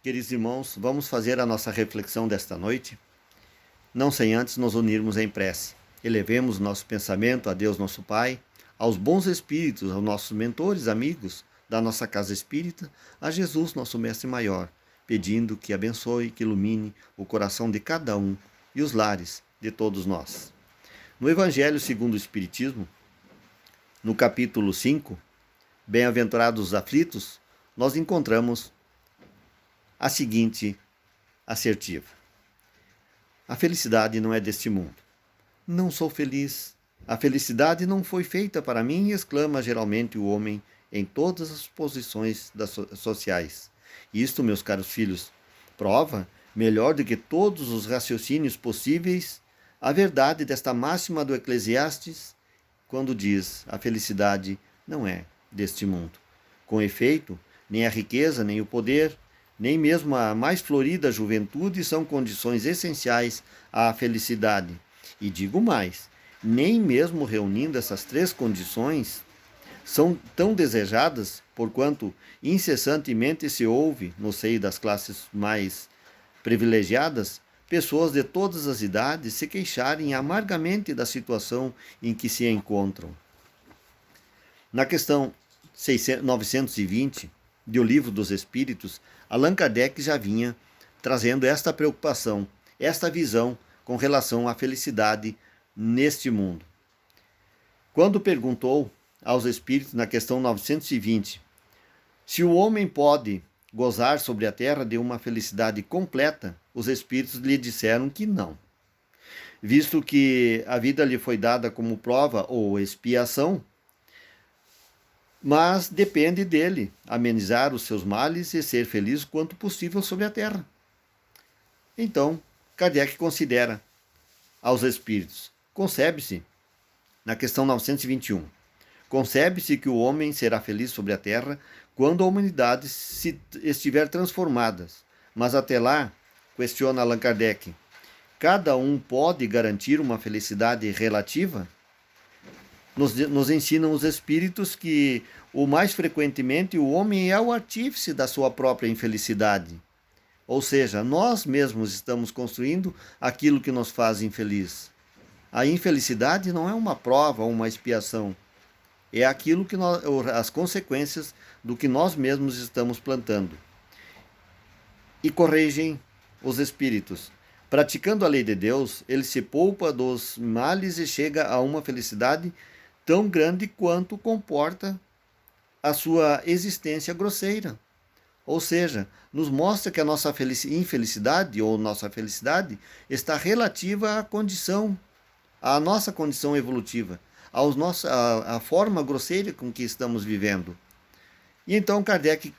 Queridos irmãos, vamos fazer a nossa reflexão desta noite, não sem antes nos unirmos em prece. Elevemos nosso pensamento a Deus nosso Pai, aos bons espíritos, aos nossos mentores, amigos da nossa casa espírita, a Jesus, nosso Mestre Maior, pedindo que abençoe, que ilumine o coração de cada um e os lares de todos nós. No Evangelho segundo o Espiritismo, no capítulo 5, Bem-aventurados os aflitos, nós encontramos a seguinte assertiva: a felicidade não é deste mundo. Não sou feliz. A felicidade não foi feita para mim, exclama geralmente o homem em todas as posições sociais. Isto, meus caros filhos, prova, melhor do que todos os raciocínios possíveis, a verdade desta máxima do Eclesiastes, quando diz: a felicidade não é deste mundo. Com efeito, nem a riqueza, nem o poder, nem mesmo a mais florida juventude são condições essenciais à felicidade. E digo mais, nem mesmo reunindo essas três condições são tão desejadas, porquanto incessantemente se ouve, no seio das classes mais privilegiadas, pessoas de todas as idades se queixarem amargamente da situação em que se encontram. Na questão 920 do Livro dos Espíritos, Allan Kardec já vinha trazendo esta preocupação, esta visão com relação à felicidade neste mundo. Quando perguntou aos espíritos, na questão 920, se o homem pode gozar sobre a terra de uma felicidade completa, os espíritos lhe disseram que não. Visto que a vida lhe foi dada como prova ou expiação, mas depende dele amenizar os seus males e ser feliz quanto possível sobre a terra. Então, Kardec considera aos espíritos: concebe-se, na questão 921, concebe-se que o homem será feliz sobre a terra quando a humanidade se estiver transformada. Mas até lá, questiona Allan Kardec, cada um pode garantir uma felicidade relativa? Nos ensinam os espíritos que, o mais frequentemente, o homem é o artífice da sua própria infelicidade. Ou seja, nós mesmos estamos construindo aquilo que nos faz infeliz. A infelicidade não é uma prova ou uma expiação. É aquilo que as consequências do que nós mesmos estamos plantando. E corrigem os espíritos. Praticando a lei de Deus, ele se poupa dos males e chega a uma felicidade tão grande quanto comporta a sua existência grosseira. Ou seja, nos mostra que a nossa infelicidade ou nossa felicidade está relativa à nossa condição evolutiva, à forma grosseira com que estamos vivendo. E então Kardec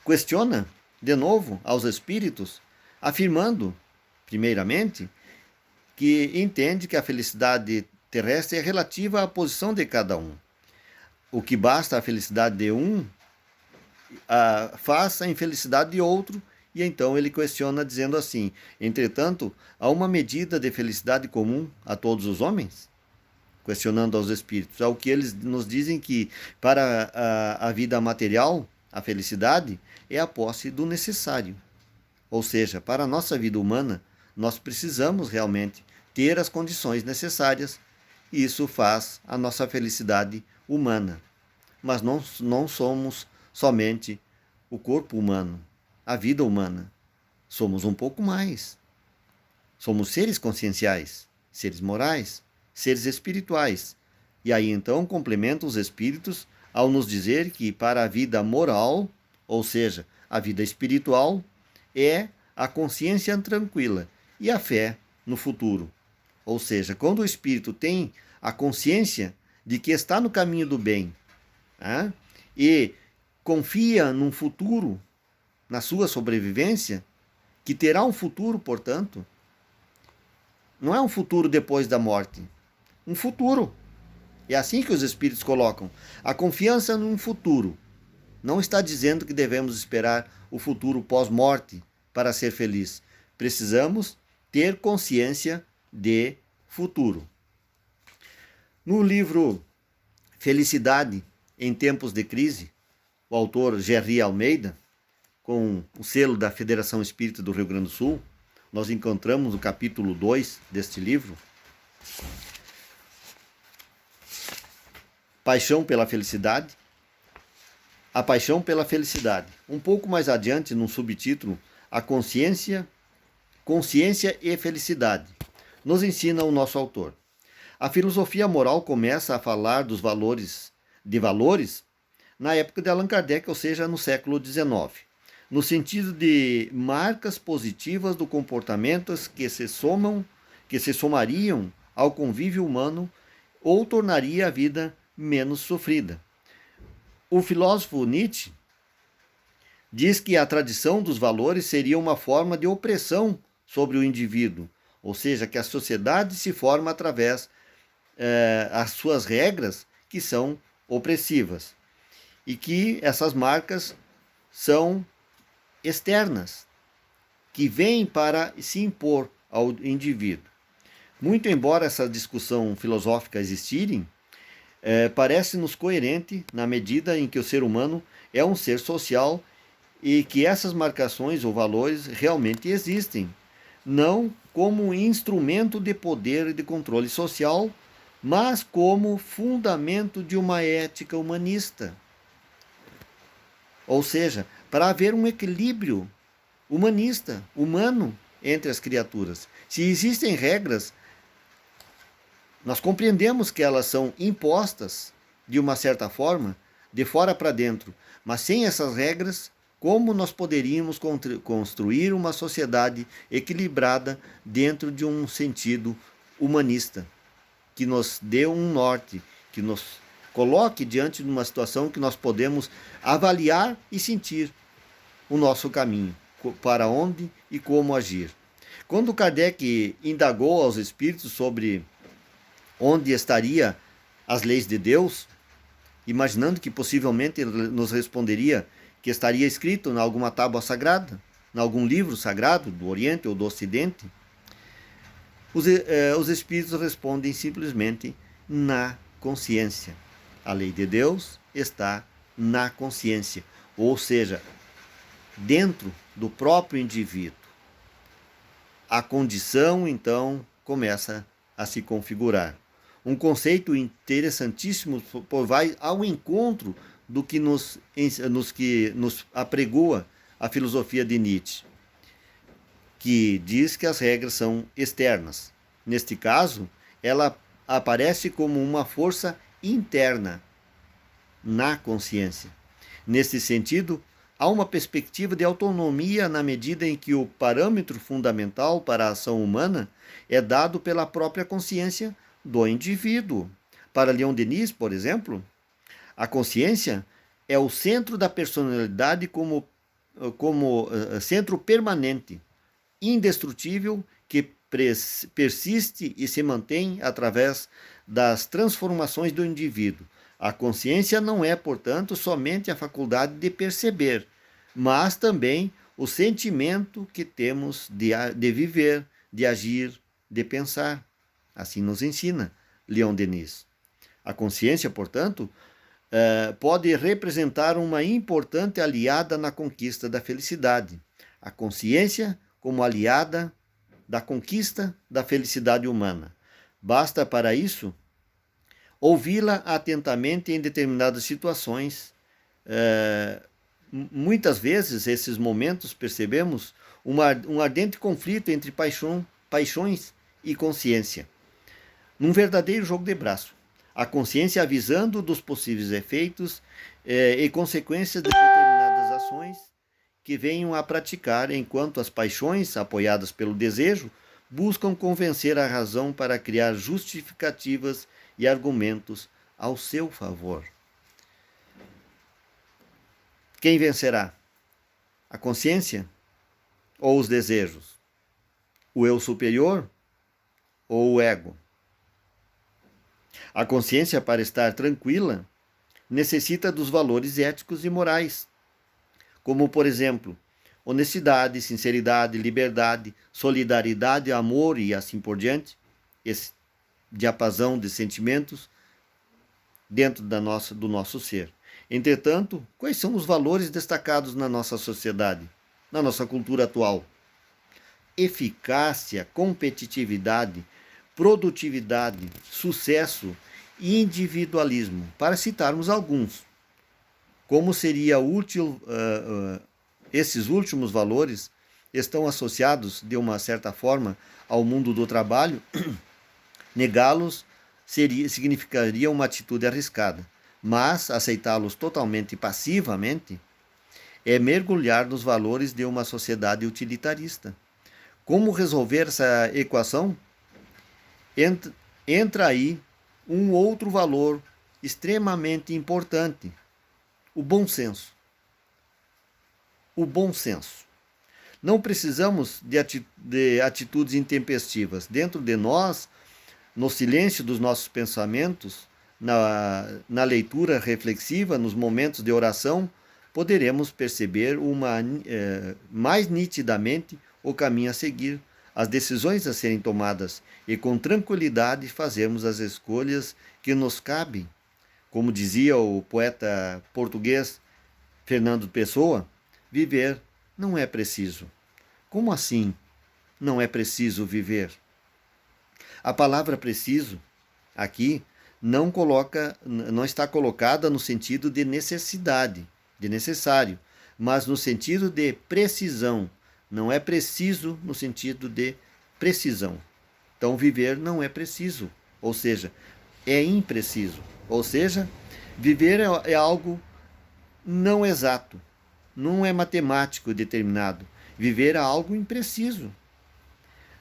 questiona de novo aos espíritos, afirmando, primeiramente, que entende que a felicidade terrestre é relativa à posição de cada um. O que basta a felicidade de um, faz a infelicidade de outro, e então ele questiona dizendo assim: entretanto, há uma medida de felicidade comum a todos os homens? Questionando aos espíritos, ao que eles nos dizem que para a vida material, a felicidade é a posse do necessário. Ou seja, para a nossa vida humana, nós precisamos realmente ter as condições necessárias, e isso faz a nossa felicidade humana. Mas não somos somente o corpo humano, a vida humana. Somos um pouco mais. Somos seres conscienciais, seres morais, seres espirituais. E aí então complementa os espíritos ao nos dizer que para a vida moral, ou seja, a vida espiritual, é a consciência tranquila e a fé no futuro. Ou seja, quando o espírito tem a consciência de que está no caminho do bem, e confia num futuro, na sua sobrevivência, que terá um futuro, portanto, não é um futuro depois da morte, um futuro. É assim que os espíritos colocam. A confiança num futuro não está dizendo que devemos esperar o futuro pós-morte para ser feliz. Precisamos ter consciência de futuro. No livro Felicidade em Tempos de Crise, o autor Gerry Almeida, com o selo da Federação Espírita do Rio Grande do Sul, nós encontramos no capítulo 2 deste livro, Paixão pela Felicidade. A paixão pela felicidade. Um pouco mais adiante, num subtítulo, a consciência e felicidade, nos ensina o nosso autor. A filosofia moral começa a falar de valores na época de Allan Kardec, ou seja, no século XIX, no sentido de marcas positivas do comportamento que se somariam ao convívio humano ou tornaria a vida menos sofrida. O filósofo Nietzsche diz que a tradição dos valores seria uma forma de opressão sobre o indivíduo, ou seja, que a sociedade se forma através das suas regras que são opressivas e que essas marcas são externas, que vêm para se impor ao indivíduo. Muito embora essa discussão filosófica existirem, parece-nos coerente na medida em que o ser humano é um ser social e que essas marcações ou valores realmente existem, não como um instrumento de poder e de controle social, mas como fundamento de uma ética humanista. Ou seja, para haver um equilíbrio humanista, humano, entre as criaturas. Se existem regras, nós compreendemos que elas são impostas de uma certa forma, de fora para dentro, mas sem essas regras, como nós poderíamos construir uma sociedade equilibrada dentro de um sentido humanista, que nos dê um norte, que nos coloque diante de uma situação que nós podemos avaliar e sentir o nosso caminho, para onde e como agir. Quando Kardec indagou aos espíritos sobre onde estaria as leis de Deus, imaginando que possivelmente ele nos responderia que estaria escrito em alguma tábua sagrada, em algum livro sagrado do Oriente ou do Ocidente, os espíritos respondem simplesmente na consciência. A lei de Deus está na consciência, ou seja, dentro do próprio indivíduo. A condição, então, começa a se configurar. Um conceito interessantíssimo, vai ao encontro do que nos apregoa a filosofia de Nietzsche, que diz que as regras são externas. Neste caso, ela aparece como uma força interna na consciência. Nesse sentido, há uma perspectiva de autonomia na medida em que o parâmetro fundamental para a ação humana é dado pela própria consciência do indivíduo. Para Leon Denis, por exemplo, a consciência é o centro da personalidade como centro permanente, indestrutível, que persiste e se mantém através das transformações do indivíduo. A consciência não é, portanto, somente a faculdade de perceber, mas também o sentimento que temos de viver, de agir, de pensar. Assim nos ensina Leon Denis. A consciência, portanto, pode representar uma importante aliada na conquista da felicidade. A consciência como aliada da conquista da felicidade humana. Basta para isso ouvi-la atentamente em determinadas situações. Muitas vezes, esses momentos, percebemos um ardente conflito entre paixões e consciência. Num verdadeiro jogo de braço. A consciência avisando dos possíveis efeitos e consequências de determinadas ações que venham a praticar, enquanto as paixões, apoiadas pelo desejo, buscam convencer a razão para criar justificativas e argumentos ao seu favor. Quem vencerá? A consciência ou os desejos? O eu superior ou o ego? A consciência, para estar tranquila, necessita dos valores éticos e morais, como, por exemplo, honestidade, sinceridade, liberdade, solidariedade, amor e assim por diante. Esse diapasão de sentimentos dentro do nosso ser. Entretanto, quais são os valores destacados na nossa sociedade, na nossa cultura atual? Eficácia, competitividade, produtividade, sucesso e individualismo, para citarmos alguns. Como seria útil, esses últimos valores estão associados, de uma certa forma, ao mundo do trabalho, negá-los significaria uma atitude arriscada, mas aceitá-los totalmente passivamente é mergulhar nos valores de uma sociedade utilitarista. Como resolver essa equação? Entra aí um outro valor extremamente importante: o bom senso. O bom senso. Não precisamos de atitudes intempestivas. Dentro de nós, no silêncio dos nossos pensamentos, na leitura reflexiva, nos momentos de oração, poderemos perceber mais nitidamente o caminho a seguir, as decisões a serem tomadas e com tranquilidade fazermos as escolhas que nos cabem. Como dizia o poeta português Fernando Pessoa, viver não é preciso. Como assim não é preciso viver? A palavra preciso aqui não está colocada no sentido de necessidade, de necessário, mas no sentido de precisão. Não é preciso no sentido de precisão. Então, viver não é preciso, ou seja, é impreciso. Ou seja, viver é algo não exato, não é matemático determinado. Viver é algo impreciso.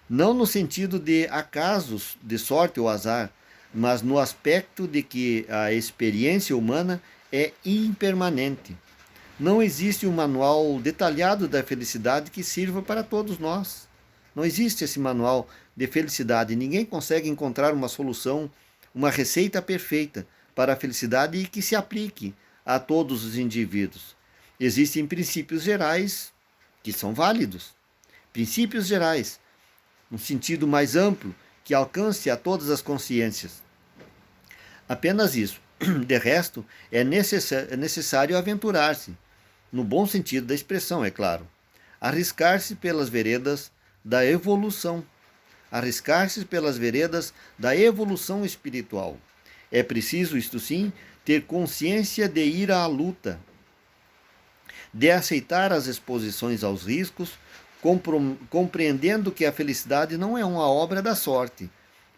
Não no sentido de acasos, de sorte ou azar, mas no aspecto de que a experiência humana é impermanente. Não existe um manual detalhado da felicidade que sirva para todos nós. Não existe esse manual de felicidade. Ninguém consegue encontrar uma solução, uma receita perfeita para a felicidade e que se aplique a todos os indivíduos. Existem princípios gerais que são válidos. Princípios gerais, um sentido mais amplo, que alcance a todas as consciências. Apenas isso. De resto, é necessário aventurar-se, no bom sentido da expressão, é claro. Arriscar-se pelas veredas da evolução. Arriscar-se pelas veredas da evolução espiritual. É preciso, isto sim, ter consciência de ir à luta, de aceitar as exposições aos riscos, compreendendo que a felicidade não é uma obra da sorte,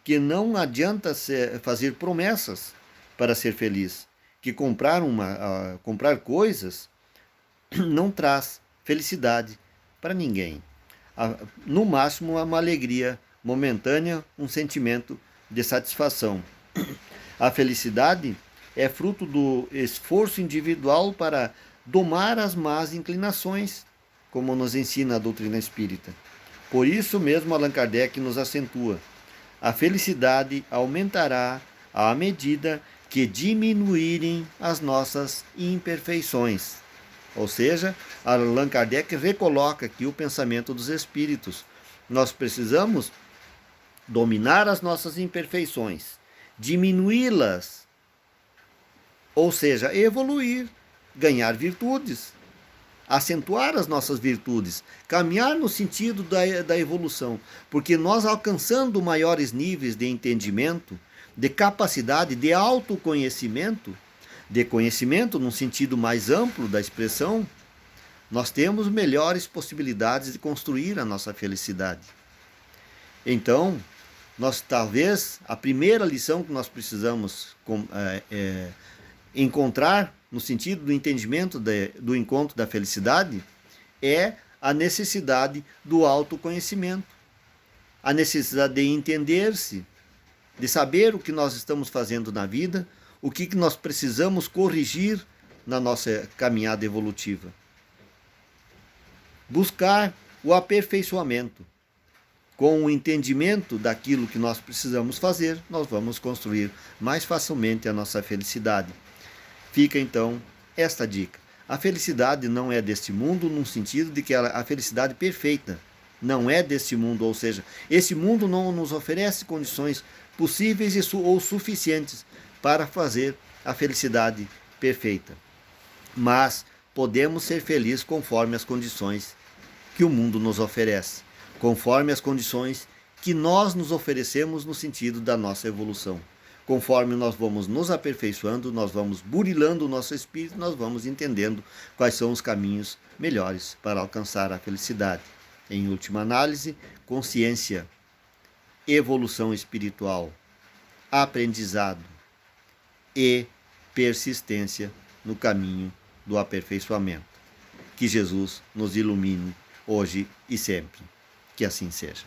que não adianta fazer promessas para ser feliz, que comprar coisas não traz felicidade para ninguém. No máximo, uma alegria momentânea, um sentimento de satisfação. A felicidade é fruto do esforço individual para domar as más inclinações, como nos ensina a doutrina espírita. Por isso mesmo Allan Kardec nos acentua: a felicidade aumentará à medida que diminuírem as nossas imperfeições. Ou seja, Allan Kardec recoloca aqui o pensamento dos espíritos. Nós precisamos dominar as nossas imperfeições, diminuí-las, ou seja, evoluir, ganhar virtudes, acentuar as nossas virtudes, caminhar no sentido da evolução, porque nós alcançando maiores níveis de entendimento, de capacidade, de autoconhecimento, de conhecimento num sentido mais amplo da expressão, nós temos melhores possibilidades de construir a nossa felicidade. Então, talvez a primeira lição que nós precisamos encontrar no sentido do entendimento do encontro da felicidade é a necessidade do autoconhecimento, a necessidade de entender-se, de saber o que nós estamos fazendo na vida, o que nós precisamos corrigir na nossa caminhada evolutiva. Buscar o aperfeiçoamento. Com o entendimento daquilo que nós precisamos fazer, nós vamos construir mais facilmente a nossa felicidade. Fica então esta dica. A felicidade não é deste mundo, num sentido de que a felicidade perfeita não é deste mundo, ou seja, esse mundo não nos oferece condições possíveis ou suficientes para fazer a felicidade perfeita. mas podemos ser felizes conforme as condições que o mundo nos oferece, conforme as condições que nós nos oferecemos no sentido da nossa evolução. Conforme nós vamos nos aperfeiçoando, nós vamos burilando o nosso espírito, nós vamos entendendo quais são os caminhos melhores para alcançar a felicidade. Em última análise, consciência, evolução espiritual, aprendizado e persistência no caminho do aperfeiçoamento. Que Jesus nos ilumine hoje e sempre. Que assim seja.